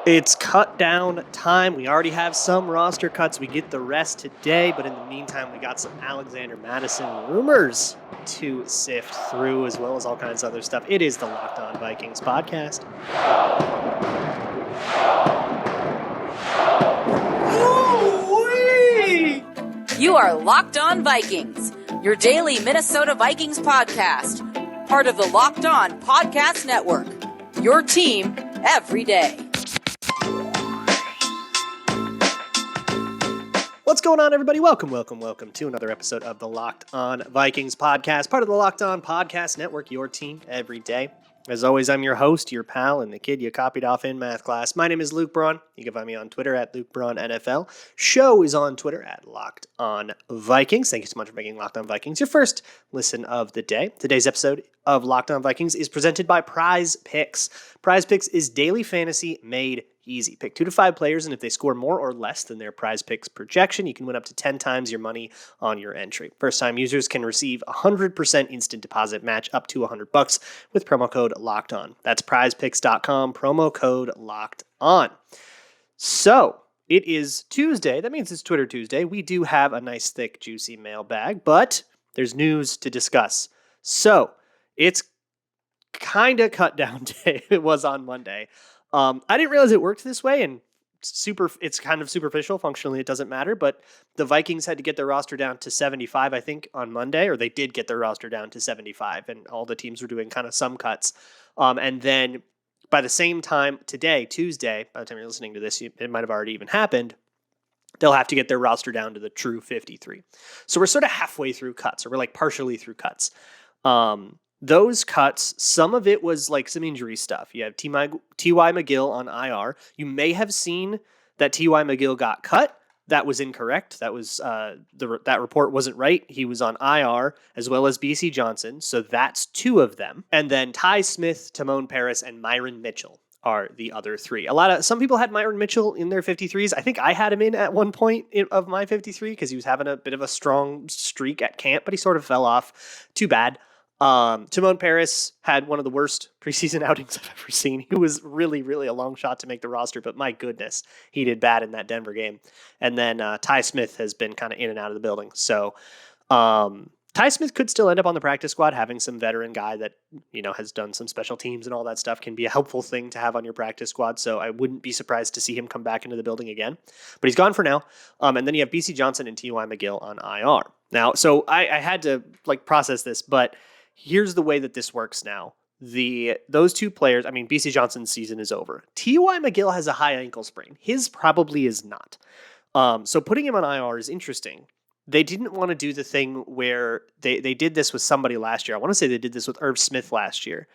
It's cut down time. We already have some roster cuts. We get the rest today, but in the meantime, we got some Alexander Mattison rumors to sift through, as well as all kinds of other stuff. It is the Locked On Vikings podcast. Ooh-wee! You are Locked On Vikings, your daily Minnesota Vikings podcast, part of the Locked On Podcast Network, your team every day. What's going on, everybody? Welcome to another episode of the Locked On Vikings podcast, part of the Locked On Podcast Network, your team every day. As always, I'm your host, your pal, and the kid you copied off in math class. My name is Luke Braun. You can find me on Twitter at Luke Braun NFL. Show is on Twitter at Locked On Vikings. Thank you so much for making Locked On Vikings your first listen of the day. Today's episode of Locked On Vikings is presented by Prize Picks. Prize Picks is daily fantasy made easy. Pick 2 to 5 players, and if they score more or less than their Prize Picks projection, you can win up to 10 times your money on your entry. First-time users can receive 100% instant deposit match up to $100 with promo code LOCKEDON. That's prizepicks.com, promo code LOCKEDON. So, it is Tuesday. That means it's Twitter Tuesday. We do have a nice, thick, juicy mailbag, but there's news to discuss. So, it's kind of cut down day. It was on Monday. I didn't realize it worked this way, and it's kind of superficial. Functionally, it doesn't matter, but the Vikings had to get their roster down to 75, I think, on Monday, or they did get their roster down to 75, and all the teams were doing kind of some cuts. And then by the same time today, Tuesday, by the time you're listening to this, it might have already even happened, they'll have to get their roster down to the true 53. So we're sort of halfway through cuts, or we're like partially through cuts. Those cuts, some of it was like some injury stuff. You have T.Y. McGill on IR. You may have seen that T.Y. McGill got cut. That was incorrect. That was that report wasn't right. He was on IR, as well as B.C. Johnson. So that's 2 of them. And then Ty Smith, Timon Paris, and Myron Mitchell are the other 3. Some people had Myron Mitchell in their 53s. I think I had him in at one point of my 53 because he was having a bit of a strong streak at camp, but he sort of fell off. Too bad. Timon Paris had one of the worst preseason outings I've ever seen. He was really, really a long shot to make the roster, but my goodness, he did bad in that Denver game. And then Ty Smith has been kind of in and out of the building. So Ty Smith could still end up on the practice squad. Having some veteran guy that, has done some special teams and all that stuff can be a helpful thing to have on your practice squad. So I wouldn't be surprised to see him come back into the building again. But he's gone for now. And then you have B.C. Johnson and T.Y. McGill on IR. Now, so I had to process this, but here's the way that this works now. Those 2 players, B.C. Johnson's season is over. T.Y. McGill has a high ankle sprain. His probably is not. So putting him on IR is interesting. They didn't want to do the thing where they did this with somebody last year. I want to say they did this with Irv Smith last year,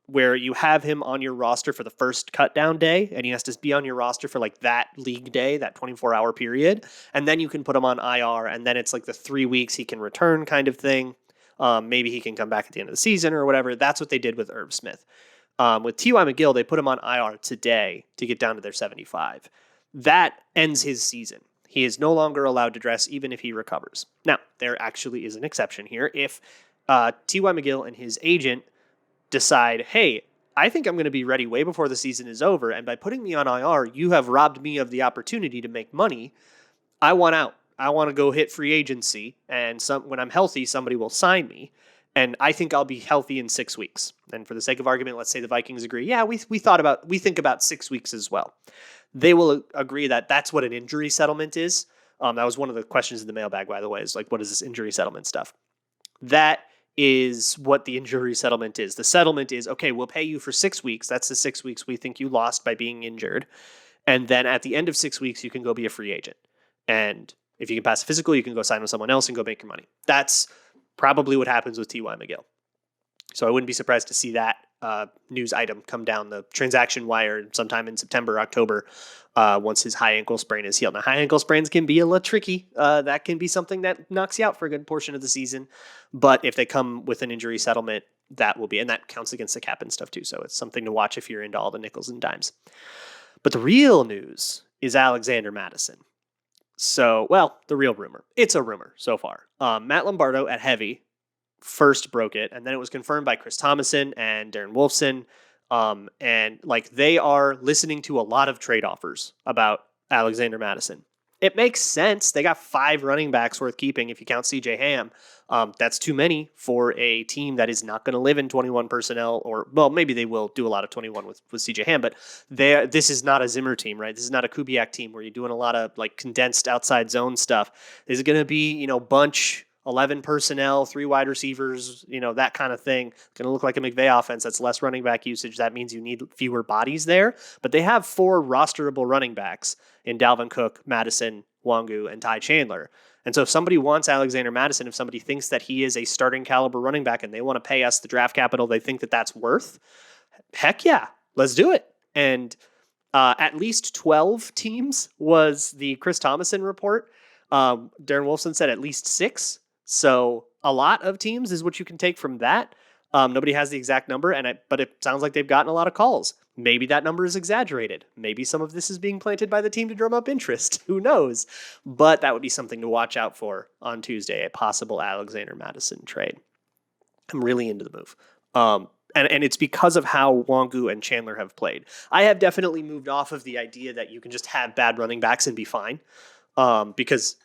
where you have him on your roster for the first cut down day, and he has to be on your roster for that league day, that 24-hour period, and then you can put him on IR, and then it's the 3 weeks he can return kind of thing. Maybe he can come back at the end of the season or whatever. That's what they did with Irv Smith. With T.Y. McGill, they put him on IR today to get down to their 75. That ends his season. He is no longer allowed to dress even if he recovers. Now, there actually is an exception here. If T.Y. McGill and his agent decide, hey, I think I'm going to be ready way before the season is over, and by putting me on IR, you have robbed me of the opportunity to make money, I want out. I want to go hit free agency, and when I'm healthy, somebody will sign me, and I think I'll be healthy in 6 weeks. And for the sake of argument, let's say the Vikings agree, yeah, we think about 6 weeks as well. They will agree that that's what an injury settlement is. That was one of the questions in the mailbag, by the way, is what is this injury settlement stuff? That is what the injury settlement is. The settlement is, okay, we'll pay you for 6 weeks. That's the 6 weeks we think you lost by being injured. And then at the end of 6 weeks, you can go be a free agent. And if you can pass a physical, you can go sign with someone else and go make your money. That's probably what happens with T.Y. McGill. So I wouldn't be surprised to see that news item come down the transaction wire sometime in September, October, once his high ankle sprain is healed. Now, high ankle sprains can be a little tricky. That can be something that knocks you out for a good portion of the season. But if they come with an injury settlement, that will be, and that counts against the cap and stuff too. So it's something to watch if you're into all the nickels and dimes. But the real news is Alexander Mattison. So, the real rumor. It's a rumor so far. Matt Lombardo at Heavy first broke it, and then it was confirmed by Chris Thomason and Darren Wolfson And like they are listening to a lot of trade offers about Alexander Mattison. It makes sense. They got 5 running backs worth keeping if you count CJ Ham. That's too many for a team that is not going to live in 21 personnel, or, well, maybe they will do a lot of 21 with CJ Ham, but this is not a Zimmer team, right? This is not a Kubiak team where you're doing a lot of like condensed outside zone stuff. This is going to be, bunch 11 personnel, 3 wide receivers, that kind of thing. Going to look like a McVay offense. That's less running back usage. That means you need fewer bodies there. But they have 4 rosterable running backs in Dalvin Cook, Mattison, Wangu, and Ty Chandler. And so if somebody wants Alexander Mattison, if somebody thinks that he is a starting caliber running back and they want to pay us the draft capital they think that that's worth, heck yeah, let's do it. And at least 12 teams was the Chris Thomason report. Darren Wolfson said at least 6. So a lot of teams is what you can take from that. Nobody has the exact number, but it sounds like they've gotten a lot of calls. Maybe that number is exaggerated. Maybe some of this is being planted by the team to drum up interest. Who knows? But that would be something to watch out for on Tuesday, a possible Alexander Mattison trade. I'm really into the move. And it's because of how Wangu and Chandler have played. I have definitely moved off of the idea that you can just have bad running backs and be fine. Because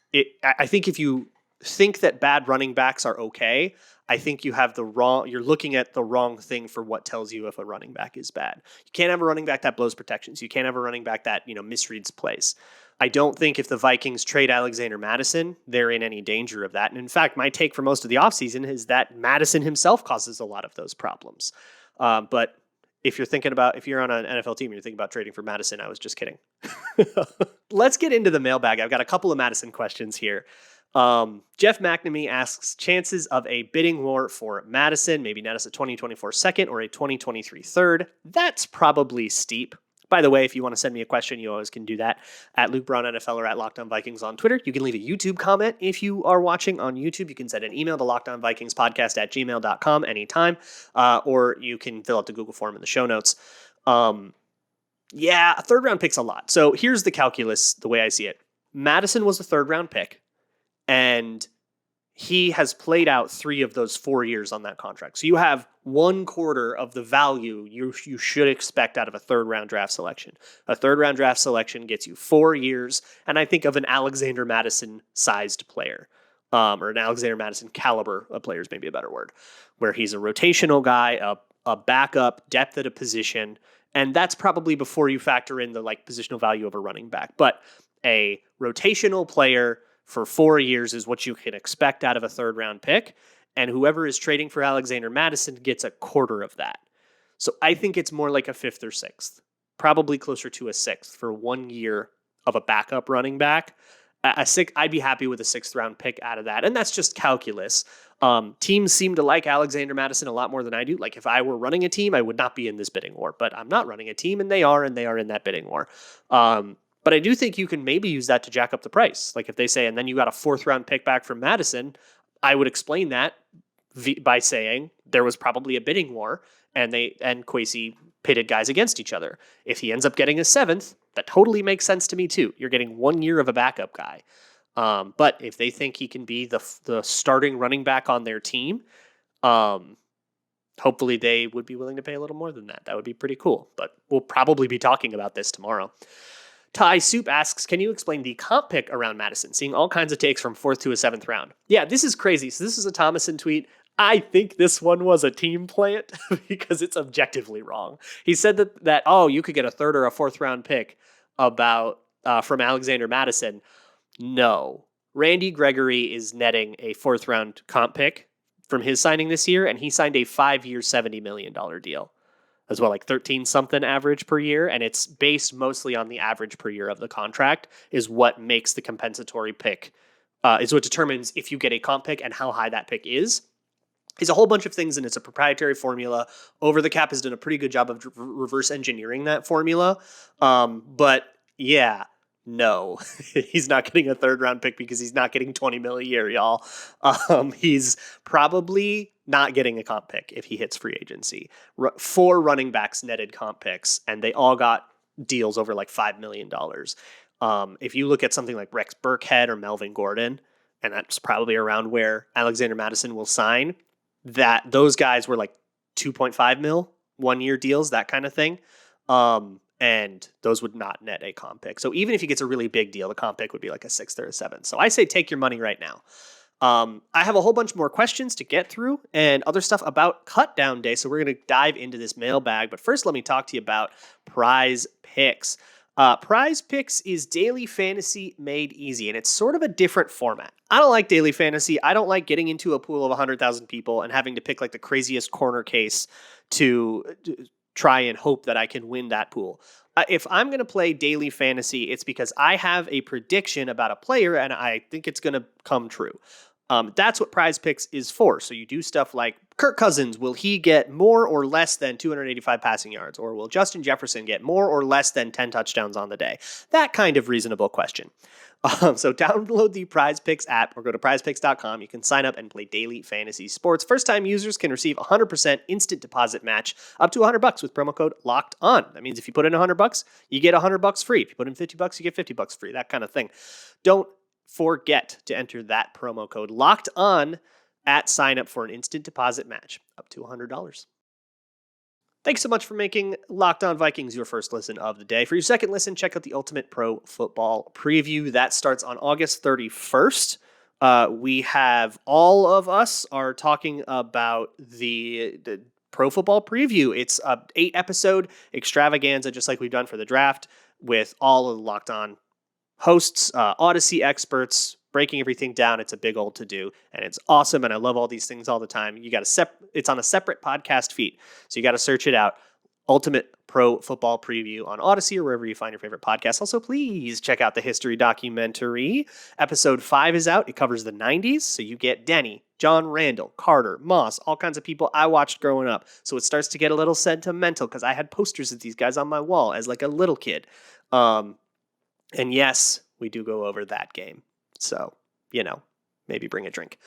I think if you think that bad running backs are okay, I think you're looking at the wrong thing for what tells you if a running back is bad. You can't have a running back that blows protections. You can't have a running back that, misreads plays. I don't think if the Vikings trade Alexander Mattison, they're in any danger of that. And in fact, my take for most of the offseason is that Mattison himself causes a lot of those problems. But if you're on an NFL team and you're thinking about trading for Mattison, I was just kidding. Let's get into the mailbag. I've got a couple of Mattison questions here. Jeff McNamee asks, chances of a bidding war for Mattison, maybe not as a 2024 second or a 2023 third. That's probably steep. By the way, if you want to send me a question, you always can do that at Luke Brown NFL or at Locked On Vikings on Twitter. You can leave a YouTube comment. If you are watching on YouTube, you can send an email to lockedonvikingspodcast@gmail.com anytime, or you can fill out the Google form in the show notes. A third round pick's a lot. So here's the calculus, the way I see it. Mattison was a third round pick, and he has played out 3 of those 4 years on that contract. So you have 1/4 of the value you should expect out of a third round draft selection. A third round draft selection gets you 4 years, and I think of an Alexander Mattison sized player, or an Alexander Mattison caliber of players, maybe a better word, where he's a rotational guy, a backup, depth at a position, and that's probably before you factor in the positional value of a running back. But a rotational player for 4 years is what you can expect out of a third round pick. And whoever is trading for Alexander Mattison gets 1/4 of that. So I think it's more like a 5th or 6th, probably closer to a 6th for 1 year of a backup running back. I'd be happy with a 6th round pick out of that. And that's just calculus. Teams seem to like Alexander Mattison a lot more than I do. Like if I were running a team, I would not be in this bidding war, but I'm not running a team and they are in that bidding war. But I do think you can maybe use that to jack up the price. Like if they say, and then you got a 4th round pick back from Mattison, I would explain that by saying there was probably a bidding war and Kwesi pitted guys against each other. If he ends up getting a 7th, that totally makes sense to me too. You're getting 1 year of a backup guy. But if they think he can be the starting running back on their team, hopefully they would be willing to pay a little more than that. That would be pretty cool. But we'll probably be talking about this tomorrow. Ty Soup asks, can you explain the comp pick around Mattison? Seeing all kinds of takes from 4th to a 7th round. Yeah, this is crazy. So this is a Thomason tweet. I think this one was a team plant because it's objectively wrong. He said that you could get a 3rd or a 4th round pick from Alexander Mattison. No. Randy Gregory is netting a 4th round comp pick from his signing this year, and he signed a 5-year, $70 million deal. As well, like 13 something average per year. And it's based mostly on the average per year of the contract is what makes the compensatory pick, is what determines if you get a comp pick and how high that pick is. It's a whole bunch of things, and it's a proprietary formula. Over the Cap has done a pretty good job of reverse engineering that formula. But yeah, no, he's not getting a 3rd round pick because he's not getting 20 mil a year, y'all. He's probably not getting a comp pick if he hits free agency. 4 running backs netted comp picks, and they all got deals over like $5 million. If you look at something like Rex Burkhead or Melvin Gordon, and that's probably around where Alexander Mattison will sign, that those guys were like 2.5 mil 1-year deals, that kind of thing. And those would not net a comp pick. So even if he gets a really big deal, the comp pick would be like a 6th or a 7th. So I say take your money right now. I have a whole bunch more questions to get through and other stuff about cut down day. So we're going to dive into this mailbag. But first, let me talk to you about Prize Picks. Prize Picks is daily fantasy made easy, and it's sort of a different format. I don't like daily fantasy. I don't like getting into a pool of 100,000 people and having to pick like the craziest corner case to try and hope that I can win that pool. If I'm going to play daily fantasy, it's because I have a prediction about a player and I think it's going to come true. That's what Prize Picks is for. So you do stuff like Kirk Cousins, will he get more or less than 285 passing yards? Or will Justin Jefferson get more or less than 10 touchdowns on the day? That kind of reasonable question. So download the Prize Picks app or go to prizepicks.com. You can sign up and play daily fantasy sports. First-time users can receive 100% instant deposit match up to $100 with promo code Locked On. That means if you put in $100, you get $100 free. If you put in $50, you get $50 free. That kind of thing. Don't forget to enter that promo code Locked On at sign up for an instant deposit match up to $100. Thanks so much for making Locked On Vikings your first listen of the day. For your second listen, check out the Ultimate Pro Football Preview. That starts on August 31st. We have all of us are talking about the Pro Football Preview. It's a 8-episode extravaganza, just like we've done for the draft, with all of the Locked On hosts, Odyssey experts, breaking everything down. It's a big old to-do, and it's awesome, and I love all these things all the time. You got it's on a separate podcast feed, so you got to search it out. Ultimate Pro Football Preview on Odyssey or wherever you find your favorite podcast. Also, please check out the history documentary. Episode 5 is out. It covers the 90s, so you get Denny, John Randall, Carter, Moss, all kinds of people I watched growing up. So it starts to get a little sentimental because I had posters of these guys on my wall as like a little kid. And yes, we do go over that game. So, maybe bring a drink.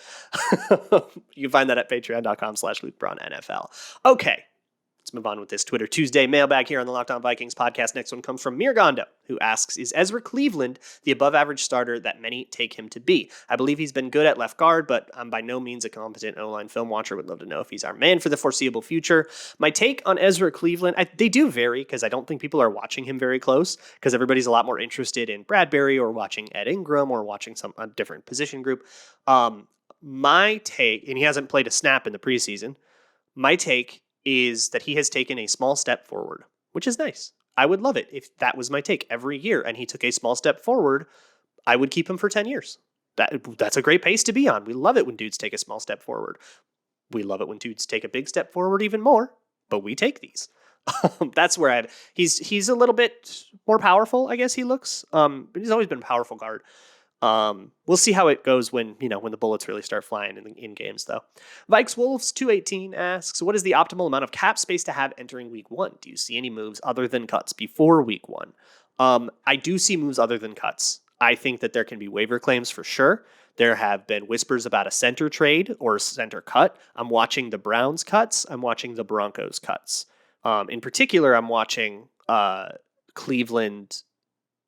You can find that at patreon.com/LukeBraunNFL. Okay, let's move on with this Twitter Tuesday mailbag here on the Locked On Vikings podcast. Next one comes from Mirgondo, who asks, is Ezra Cleveland the above-average starter that many take him to be? I believe he's been good at left guard, but I'm by no means a competent O-line film watcher. Would love to know if he's our man for the foreseeable future. My take on Ezra Cleveland, they do vary because I don't think people are watching him very close because everybody's a lot more interested in Bradbury or watching Ed Ingram or watching a different position group. My take, and he hasn't played a snap in the preseason, my take is that he has taken a small step forward, which is nice. I would love it if that was my take every year and he took a small step forward. I would keep him for 10 years. That's a great pace to be on. We love it when dudes take a small step forward. We love it when dudes take a big step forward even more, but we take these. That's where he's a little bit more powerful, I guess he looks. But he's always been a powerful guard. We'll see how it goes when the bullets really start flying in games, though. Vikes Wolves 218 asks, what is the optimal amount of cap space to have entering week 1? Do you see any moves other than cuts before week 1? I do see moves other than cuts. I think that there can be waiver claims for sure. There have been whispers about a center trade or a center cut. I'm watching the Browns cuts. I'm watching the Broncos cuts. In particular, I'm watching Cleveland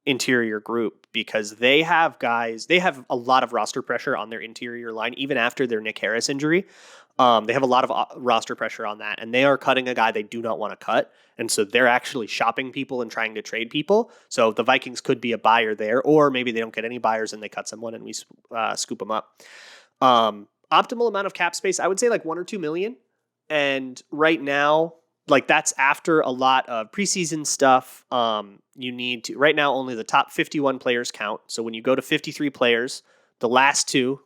interior group because they have a lot of roster pressure on their interior line, even after their Nick Harris injury. They have a lot of roster pressure on that, and they are cutting a guy they do not want to cut. And so they're actually shopping people and trying to trade people. So the Vikings could be a buyer there, or maybe they don't get any buyers and they cut someone and we scoop them up. Optimal amount of cap space, I would say like $1 or $2 million. And right now, like that's after a lot of preseason stuff. You need to, right now, only the top 51 players count. So when you go to 53 players, the last two,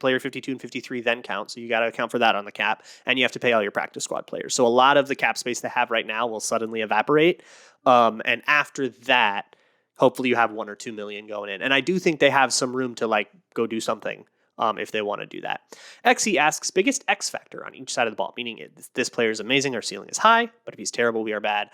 player 52 and 53 then count. So you got to account for that on the cap, and you have to pay all your practice squad players. So a lot of the cap space they have right now will suddenly evaporate. And after that, hopefully you have $1 or $2 million going in. And I do think they have some room to like go do something if they want to do that. XE asks, biggest X factor on each side of the ball, meaning this player is amazing, our ceiling is high, but if he's terrible, we are bad.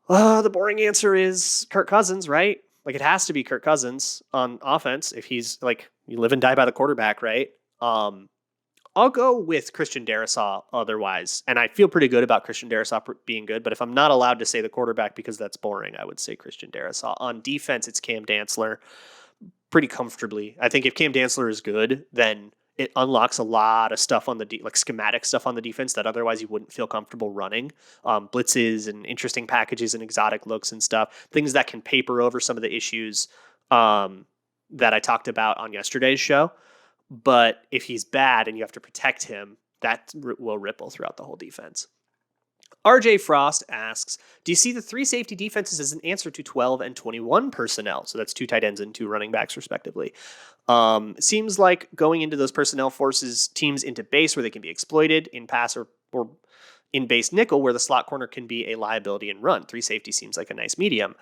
The boring answer is Kirk Cousins, right? Like it has to be Kirk Cousins on offense if he's like, you live and die by the quarterback, right? I'll go with Christian Darrisaw otherwise, and I feel pretty good about Christian Darrisaw being good, but if I'm not allowed to say the quarterback because that's boring, I would say Christian Darrisaw. On defense, it's Cam Dantzler pretty comfortably. I think if Cam Dantzler is good, then it unlocks a lot of stuff on the like schematic stuff on the defense that otherwise you wouldn't feel comfortable running. Blitzes and interesting packages and exotic looks and stuff, things that can paper over some of the issues that I talked about on yesterday's show. But if he's bad and you have to protect him, that will ripple throughout the whole defense. RJ Frost asks, do you see the 3 safety defenses as an answer to 12 and 21 personnel? So that's 2 tight ends and 2 running backs, respectively. It seems like going into those personnel forces teams into base where they can be exploited in pass or in base nickel where the slot corner can be a liability and run. 3 safety seems like a nice medium.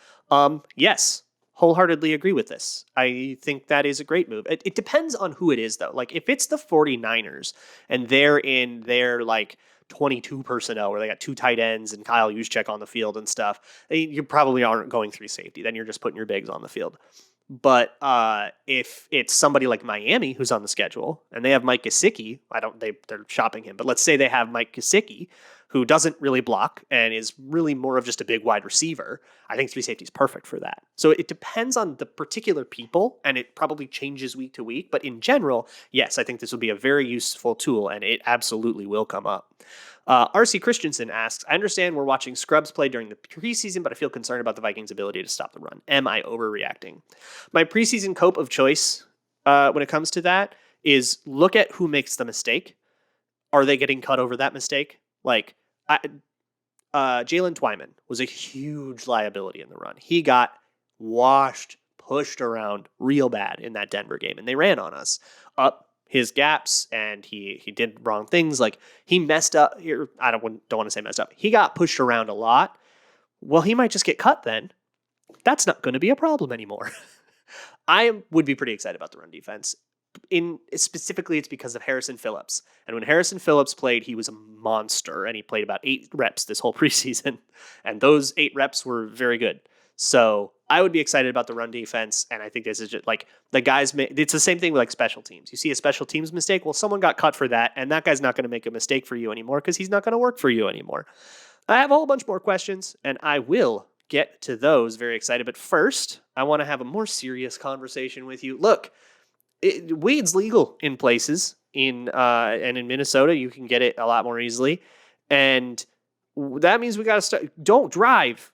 Yes, wholeheartedly agree with this. I think that is a great move. It depends on who it is, though. Like, if it's the 49ers and they're in their, like, 22 personnel where they got 2 tight ends and Kyle Juszczyk on the field and stuff, you probably aren't going 3 safety. Then you're just putting your bigs on the field. But if it's somebody like Miami who's on the schedule and they have Mike Gesicki, they're shopping him, but let's say they have Mike Gesicki who doesn't really block and is really more of just a big wide receiver, I think 3 safety is perfect for that. So it depends on the particular people, and it probably changes week to week. But in general, yes, I think this will be a very useful tool, and it absolutely will come up. RC Christensen asks, I understand we're watching scrubs play during the preseason, but I feel concerned about the Vikings' ability to stop the run. Am I overreacting? My preseason cope of choice when it comes to that is look at who makes the mistake. Are they getting cut over that mistake? Like, Jalen Twyman was a huge liability in the run. He got washed, pushed around real bad in that Denver game, and they ran on us up his gaps, and he did wrong things. Like, he messed up here. I don't want to say messed up. He got pushed around a lot. Well, he might just get cut then. That's not going to be a problem anymore. I would be pretty excited about the run defense. Specifically, it's because of Harrison Phillips. And when Harrison Phillips played, he was a monster, and he played about 8 reps this whole preseason. And those 8 reps were very good. So I would be excited about the run defense, and I think this is just like the guys. It's the same thing with like special teams. You see a special teams mistake, well, someone got cut for that, and that guy's not going to make a mistake for you anymore because he's not going to work for you anymore. I have a whole bunch more questions, and I will get to those. Very excited, but first, I want to have a more serious conversation with you. Look, weed's legal in places and in Minnesota, you can get it a lot more easily, and that means we got to start. Don't drive,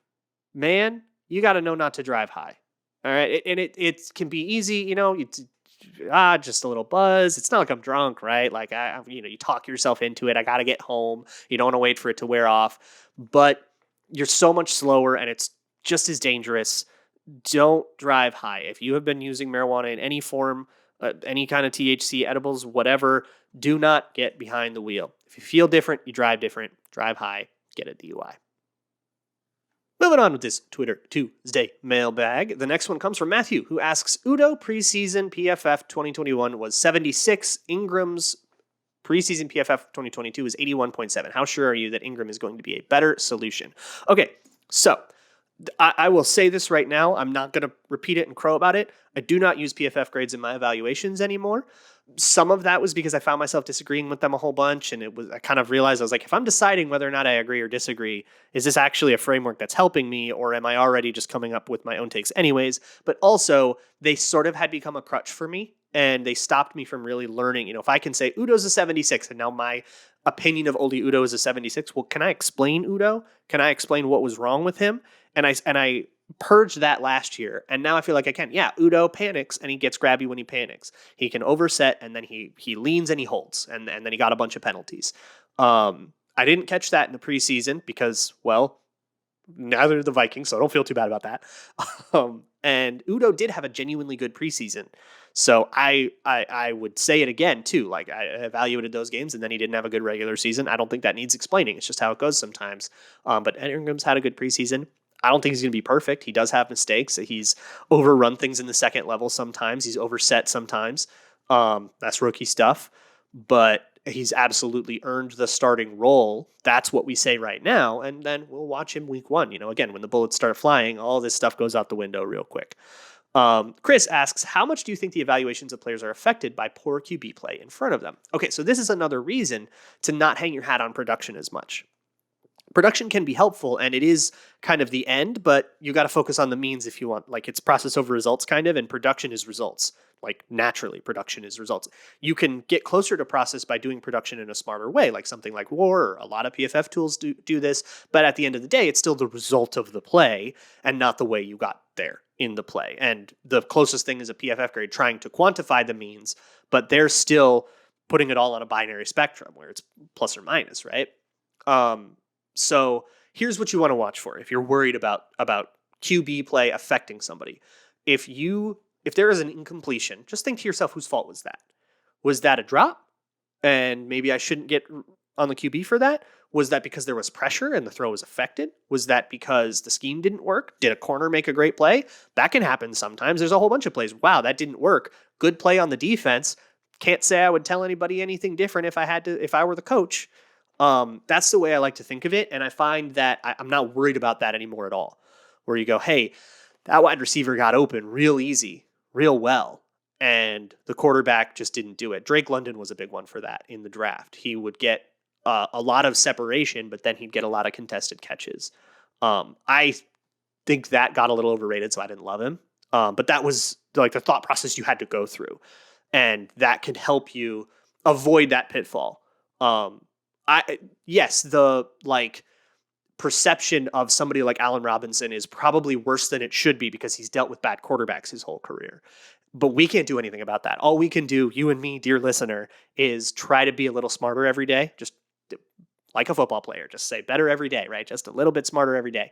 man. You got to know not to drive high. All right. And it can be easy, just a little buzz. It's not like I'm drunk, right? Like, you talk yourself into it. I got to get home. You don't want to wait for it to wear off, but you're so much slower and it's just as dangerous. Don't drive high. If you have been using marijuana in any form, any kind of THC, edibles, whatever, do not get behind the wheel. If you feel different, you drive different, drive high, get a DUI. Moving on with this Twitter Tuesday mailbag. The next one comes from Matthew, who asks, Udo preseason PFF 2021 was 76. Ingram's preseason PFF 2022 is 81.7. How sure are you that Ingram is going to be a better solution? Okay, so I will say this right now. I'm not going to repeat it and crow about it. I do not use PFF grades in my evaluations anymore. Some of that was because I found myself disagreeing with them a whole bunch, and I kind of realized I was like, if I'm deciding whether or not I agree or disagree, is this actually a framework that's helping me, or am I already just coming up with my own takes anyways? But also, they sort of had become a crutch for me, and they stopped me from really learning. If I can say Udo's a 76, and now my opinion of Oli Udo is a 76, well, can I explain Udo? Can I explain what was wrong with him? And I purged that last year, and now I feel like I can. Yeah, Udo panics, and he gets grabby when he panics. He can overset, and then he leans and he holds, and then he got a bunch of penalties. I didn't catch that in the preseason because, well, neither did the Vikings, so I don't feel too bad about that. And Udo did have a genuinely good preseason. So I would say it again, too. Like, I evaluated those games, and then he didn't have a good regular season. I don't think that needs explaining. It's just how it goes sometimes. But Ingram's had a good preseason. I don't think he's going to be perfect. He does have mistakes. He's overrun things in the second level sometimes. He's overset sometimes. That's rookie stuff. But he's absolutely earned the starting role. That's what we say right now. And then we'll watch him week 1. Again, when the bullets start flying, all this stuff goes out the window real quick. Chris asks, how much do you think the evaluations of players are affected by poor QB play in front of them? Okay, so this is another reason to not hang your hat on production as much. production can be helpful, and it is kind of the end, but you got to focus on the means if you want. Like, it's process over results kind of, and production is results. Like, naturally, production is results. You can get closer to process by doing production in a smarter way, like something like WAR, or a lot of PFF tools do this. But at the end of the day, it's still the result of the play and not the way you got there in the play. And the closest thing is a PFF grade trying to quantify the means, but they're still putting it all on a binary spectrum where it's plus or minus, right? So here's what you want to watch for if you're worried about QB play affecting somebody. If there is an incompletion, just think to yourself, whose fault was that? Was that a drop? And maybe I shouldn't get on the QB for that? Was that because there was pressure and the throw was affected? Was that because the scheme didn't work? Did a corner make a great play? That can happen sometimes. There's a whole bunch of plays. Wow, that didn't work. Good play on the defense. Can't say I would tell anybody anything different if I were the coach. That's the way I like to think of it. And I find that I'm not worried about that anymore at all. Where you go, hey, that wide receiver got open real easy, real well, and the quarterback just didn't do it. Drake London was a big one for that in the draft. He would get a lot of separation, but then he'd get a lot of contested catches. I think that got a little overrated, so I didn't love him. But that was like the thought process you had to go through, and that could help you avoid that pitfall. The perception of somebody like Allen Robinson is probably worse than it should be because he's dealt with bad quarterbacks his whole career. But we can't do anything about that. All we can do, you and me, dear listener, is try to be a little smarter every day. Just like a football player, just say better every day, right? Just a little bit smarter every day.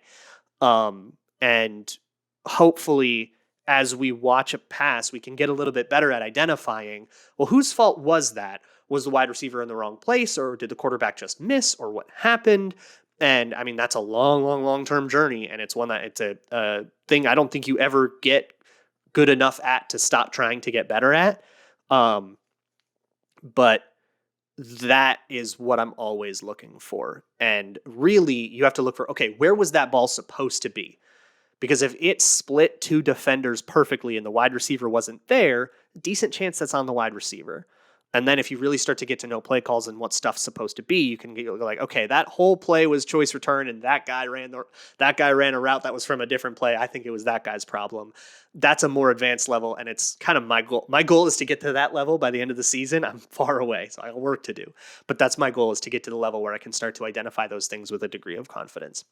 And hopefully, as we watch a pass, we can get a little bit better at identifying, well, whose fault was that? Was the wide receiver in the wrong place, or did the quarterback just miss, or what happened? And I mean, that's a long-term journey, and it's one that it's a thing I don't think you ever get good enough at to stop trying to get better at. But that is what I'm always looking for. And really, you have to look for, okay, where was that ball supposed to be? Because if it split two defenders perfectly and the wide receiver wasn't there, decent chance that's on the wide receiver. And then if you really start to get to know play calls and what stuff's supposed to be, you can go like, okay, that whole play was choice return, and that guy ran a route that was from a different play. I think it was that guy's problem. That's a more advanced level, and it's kind of my goal. My goal is to get to that level by the end of the season. I'm far away, so I have work to do. But that's my goal, is to get to the level where I can start to identify those things with a degree of confidence.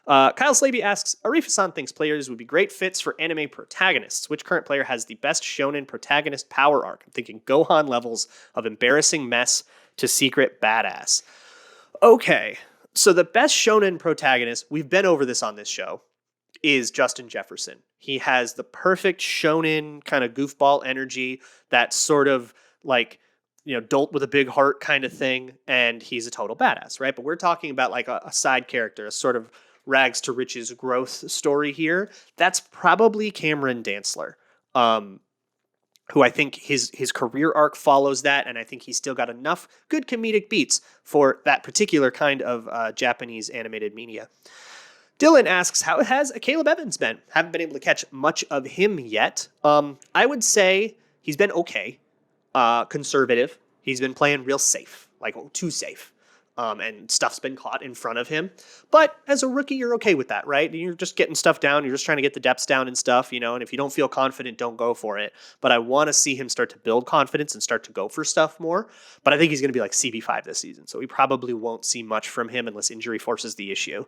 Kyle Slaby asks, Arif Hassan thinks players would be great fits for anime protagonists. Which current player has the best shonen protagonist power arc? I'm thinking Gohan levels of embarrassing mess to secret badass. Okay, so the best shonen protagonist, we've been over this on this show, is Justin Jefferson. He has the perfect shonen kind of goofball energy, that sort of like, dolt with a big heart kind of thing, and he's a total badass, right? But we're talking about like a side character, a sort of rags to riches growth story here. That's probably Cameron Dantzler, who I think his career arc follows that, and I think he's still got enough good comedic beats for that particular kind of Japanese animated media. Dylan asks, how has Caleb Evans been? Haven't been able to catch much of him yet. I would say he's been okay, conservative. He's been playing real safe, like too safe. And stuff's been caught in front of him. But as a rookie, you're okay with that, right? You're just getting stuff down. You're just trying to get the depths down and stuff, and if you don't feel confident, don't go for it. But I want to see him start to build confidence and start to go for stuff more. But I think he's going to be like CB5 this season. So we probably won't see much from him unless injury forces the issue.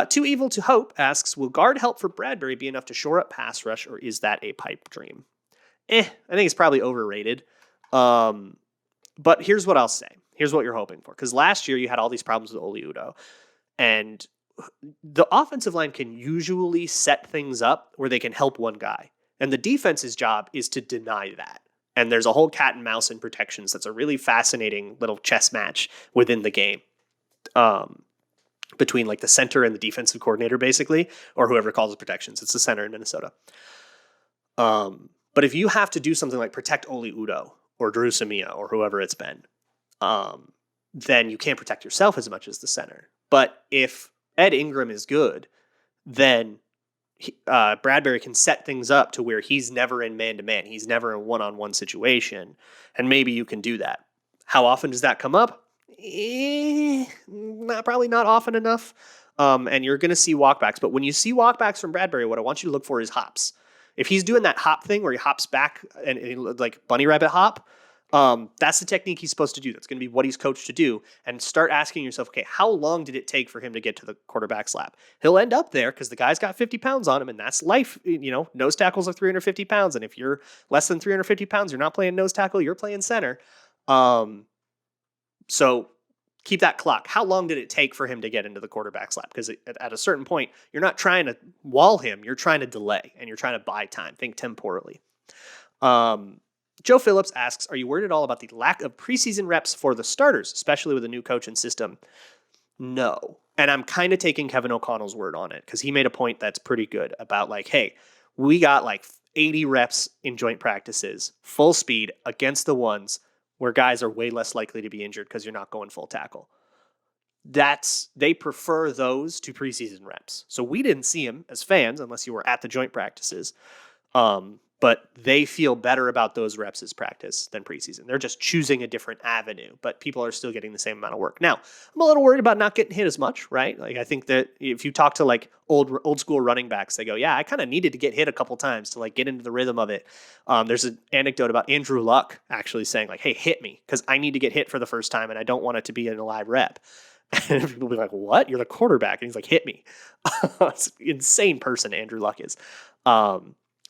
Too Evil to Hope asks, will guard help for Bradbury be enough to shore up pass rush, or is that a pipe dream? I think it's probably overrated. But here's what I'll say. Here's what you're hoping for. Because last year you had all these problems with Oli Udoh. And the offensive line can usually set things up where they can help one guy. And the defense's job is to deny that. And there's a whole cat and mouse in protections that's a really fascinating little chess match within the game. Between like the center and the defensive coordinator, basically, or whoever calls the protections. It's the center in Minnesota. But if you have to do something like protect Oli Udoh or Drew Samia or whoever it's been, then you can't protect yourself as much as the center. But if Ed Ingram is good, then Bradbury can set things up to where he's never in man-to-man. He's never in one-on-one situation. And maybe you can do that. How often does that come up? Probably not often enough. And you're going to see walkbacks. But when you see walkbacks from Bradbury, what I want you to look for is hops. If he's doing that hop thing where he hops back and like bunny rabbit hop, that's the technique he's supposed to do. That's going to be what he's coached to do. And start asking yourself, okay, how long did it take for him to get to the quarterback slap? He'll end up there because the guy's got 50 pounds on him, and that's life. Nose tackles are 350 pounds. And if you're less than 350 pounds, you're not playing nose tackle, you're playing center. So keep that clock. How long did it take for him to get into the quarterback slap? Because at a certain point, you're not trying to wall him. You're trying to delay, and you're trying to buy time. Think temporally. Joe Phillips asks, are you worried at all about the lack of preseason reps for the starters, especially with a new coach and system? No. And I'm kind of taking Kevin O'Connell's word on it because he made a point that's pretty good about like, hey, we got like 80 reps in joint practices, full speed against the ones where guys are way less likely to be injured because you're not going full tackle. They prefer those to preseason reps. So we didn't see them as fans unless you were at the joint practices. But they feel better about those reps as practice than preseason. They're just choosing a different avenue, but people are still getting the same amount of work. Now, I'm a little worried about not getting hit as much, right? Like I think that if you talk to like old school running backs, they go, yeah, I kind of needed to get hit a couple times to like get into the rhythm of it. There's an anecdote about Andrew Luck actually saying like, hey, hit me because I need to get hit for the first time and I don't want it to be an live rep. And people will be like, what? You're the quarterback. And he's like, hit me. It's an insane person Andrew Luck is.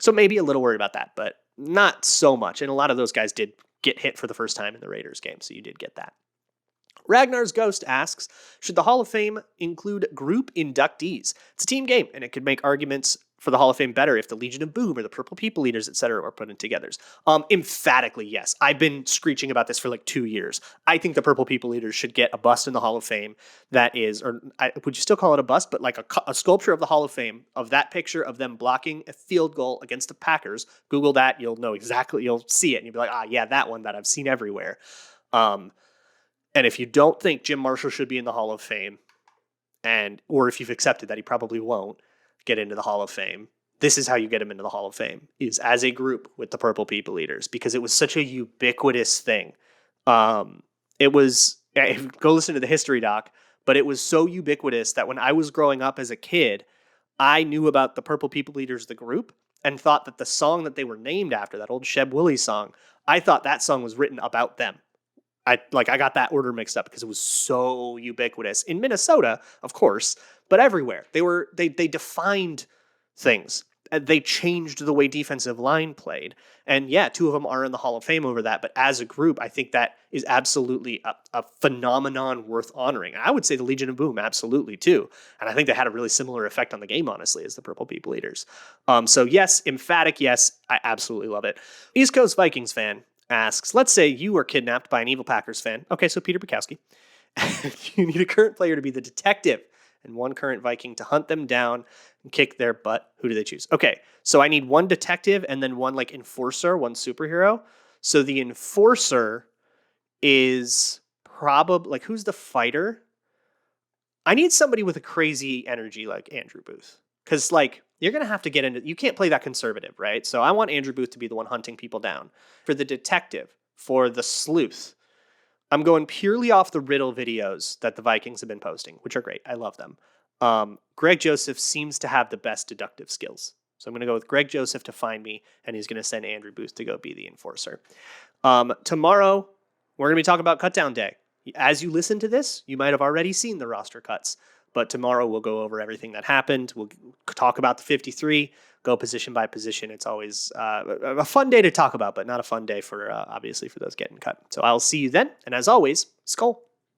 So maybe a little worried about that, but not so much. And a lot of those guys did get hit for the first time in the Raiders game, so you did get that. Ragnar's Ghost asks, should the Hall of Fame include group inductees? It's a team game, and it could make arguments for the Hall of Fame better if the Legion of Boom or the Purple People Eaters, etc., are put in together. Emphatically, yes. I've been screeching about this for like 2 years. I think the Purple People Eaters should get a bust in the Hall of Fame that is, would you still call it a bust, but like a sculpture of the Hall of Fame of that picture of them blocking a field goal against the Packers. Google that. You'll know exactly. You'll see it, and you'll be like, yeah, that one that I've seen everywhere. And if you don't think Jim Marshall should be in the Hall of Fame, or if you've accepted that he probably won't get into the Hall of Fame, this is how you get him into the Hall of Fame, is as a group with the Purple People Eaters, because it was such a ubiquitous thing. It was, go listen to the history doc, but it was so ubiquitous that when I was growing up as a kid, I knew about the Purple People Eaters, the group, and thought that the song that they were named after, that old Sheb Willie song, I thought that song was written about them. I got that order mixed up because it was so ubiquitous in Minnesota, of course, but everywhere. They defined things. They changed the way defensive line played. And yeah, 2 of them are in the Hall of Fame over that. But as a group, I think that is absolutely a phenomenon worth honoring. And I would say the Legion of Boom, absolutely too. And I think they had a really similar effect on the game, honestly, as the Purple People Eaters. So yes, emphatic yes, I absolutely love it. East Coast Vikings fan asks, let's say you were kidnapped by an evil Packers fan. Okay, so Peter Bukowski. You need a current player to be the detective and one current Viking to hunt them down and kick their butt. Who do they choose? Okay, so I need one detective and then one like enforcer, one superhero. So the enforcer is probably like, who's the fighter? I need somebody with a crazy energy like Andrew Booth. Because like, you're going to have to get into, you can't play that conservative, right? So I want Andrew Booth to be the one hunting people down. For the detective, for the sleuth, I'm going purely off the riddle videos that the Vikings have been posting, which are great. I love them. Greg Joseph seems to have the best deductive skills. So I'm going to go with Greg Joseph to find me, and he's going to send Andrew Booth to go be the enforcer. Tomorrow, we're going to be talking about cutdown day. As you listen to this, you might have already seen the roster cuts. But tomorrow we'll go over everything that happened. We'll talk about the 53, go position by position. It's always a fun day to talk about, but not a fun day for obviously for those getting cut. So I'll see you then. And as always, Skull.